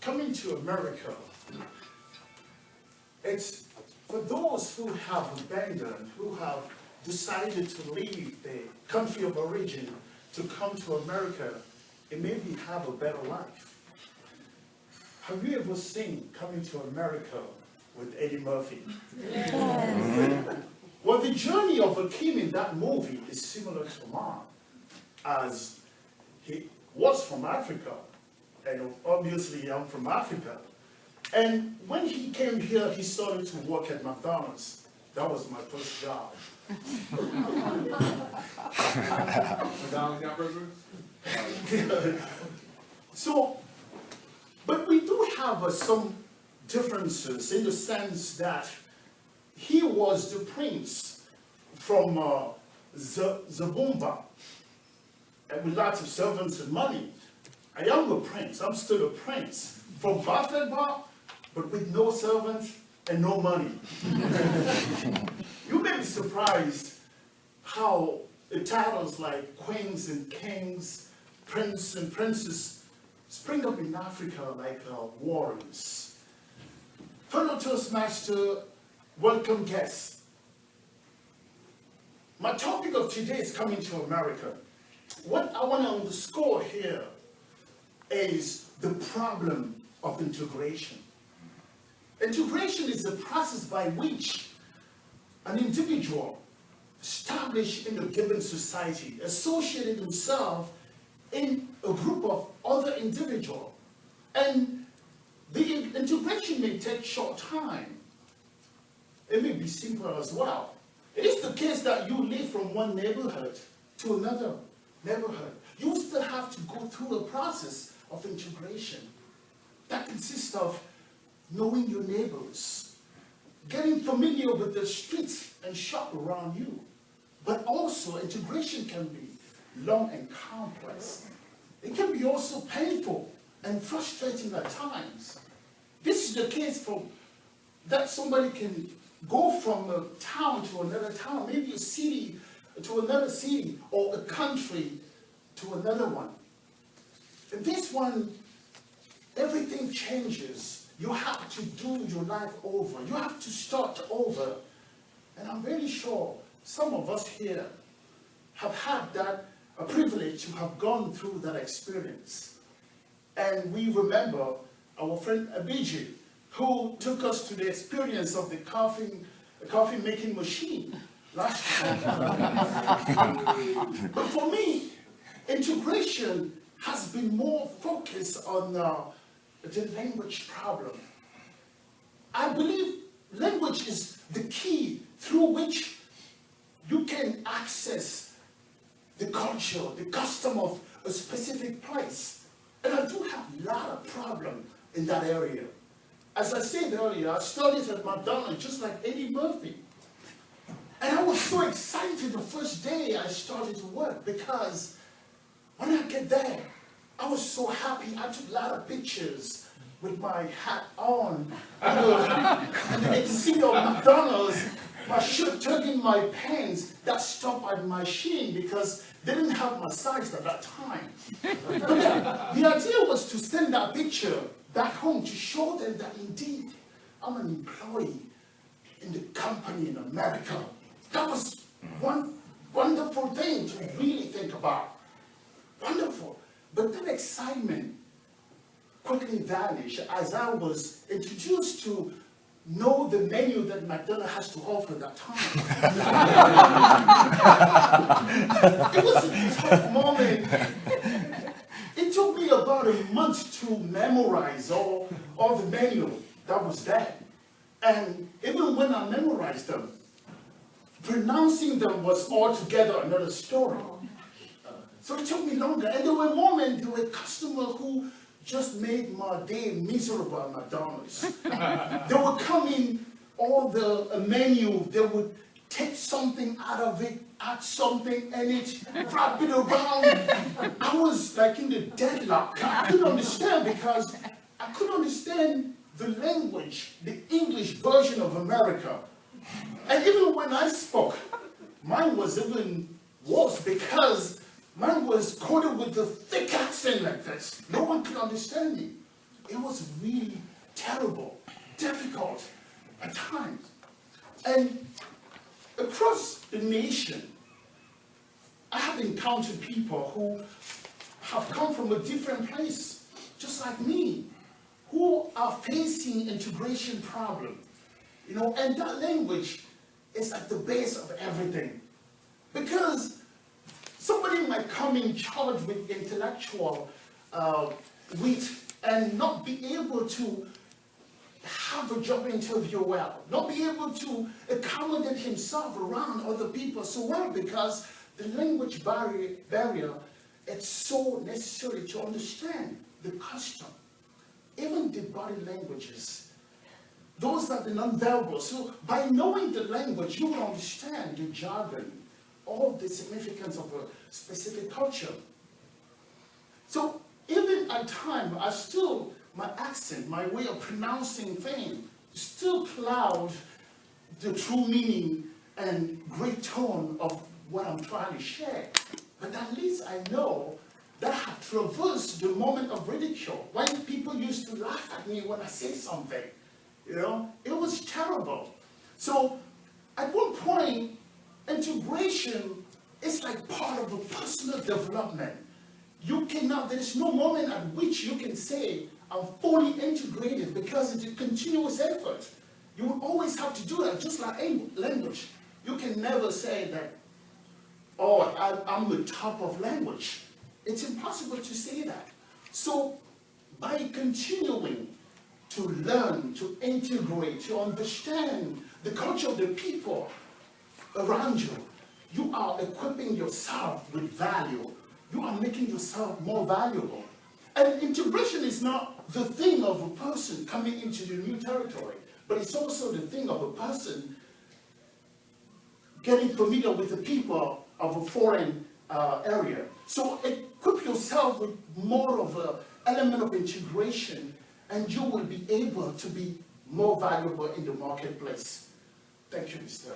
coming to America, it's for those who have abandoned, who have decided to leave the country of origin to come to America and maybe have a better life. Have you ever seen Coming to America with Eddie Murphy? Yes. Well, the journey of Akeem in that movie is similar to mine, as he was from Africa, and obviously I'm from Africa. And when he came here, he started to work at McDonald's. That was my first job. McDonald's got burgers? So, but we do have some differences in the sense that he was the prince from Zabumba, and with lots of servants and money. I am a prince, I'm still a prince from Bafedba, but with no servants and no money. You may be surprised how the titles like queens and kings, prince and princess spring up in Africa like warriors. Fellow Toastmaster, welcome guests. My topic of today is coming to America. What I want to underscore here is the problem of integration. Integration is the process by which an individual established in a given society associated himself in a group of other individuals. And the integration may take short time. It may be simpler as well. It is the case that you live from one neighborhood to another neighborhood. You still have to go through a process of integration that consists of knowing your neighbors, getting familiar with the streets and shop around you. But also, integration can be long and complex. It can be also painful and frustrating at times. This is the case for that somebody can go from a town to another town, maybe a city to another city, or a country to another one. And this one, everything changes. You have to do your life over. You have to start over. And I'm very sure some of us here have had that a privilege to have gone through that experience. And we remember our friend Abiji, who took us to the experience of the coffee making machine last year. But for me, integration has been more focused on the language problem. I believe language is the key through which you can access the culture, the custom of a specific place. And I do have a lot of problem in that area. As I said earlier, I studied at McDonald's just like Eddie Murphy. And I was so excited the first day I started to work, because when I get there, I was so happy. I took a lot of pictures with my hat on, and the exit of McDonald's, my shirt tugging my pants, that stopped at my shin because they didn't have my size at that time. But the idea was to send that picture back home to show them that indeed I'm an employee in the company in America. That was one wonderful thing to really think about. Wonderful. But that excitement quickly vanished as I was introduced to know the menu that McDonald's has to offer that time. It was a tough moment. It took me about a month to memorize all the menu that was there. And even when I memorized them, pronouncing them was altogether another story. So it took me longer. And there were moments, there were customers who just made my day miserable at McDonald's. They would come in, all the menu, they would take something out of it, add something in it, wrap it around. I was like in the deadlock. I couldn't understand because I couldn't understand the language, the English version of America. And even when I spoke, mine was even worse because mine was coded with a thick accent like this. No one could understand me. it was really terrible, difficult at times. And across the nation, I have encountered people who have come from a different place, just like me, who are facing integration problem. You know, and that language is at the base of everything. Because somebody might come in charge with intellectual wit and not be able to have a job interview well, not be able to accommodate himself around other people so well, because the language barrier, it's so necessary to understand the custom, even the body languages. Those are the non-verbal. So by knowing the language, you will understand the jargon, all the significance of a specific culture. So even at times, my accent, my way of pronouncing things, still cloud the true meaning and great tone of what I'm trying to share. But at least I know that I have traversed the moment of ridicule, when people used to laugh at me when I say something. You know, it was terrible. So at one point, integration is like part of a personal development. You cannot, there's no moment at which you can say, I'm fully integrated, because it's a continuous effort. You will always have to do that, just like language. You can never say that, oh, I'm the top of language. It's impossible to say that. So by continuing to learn, to integrate, to understand the culture of the people around you, you are equipping yourself with value. You are making yourself more valuable. And integration is not the thing of a person coming into the new territory, but it's also the thing of a person getting familiar with the people of a foreign area. So equip yourself with more of an element of integration, and you will be able to be more valuable in the marketplace. Thank you, Mr.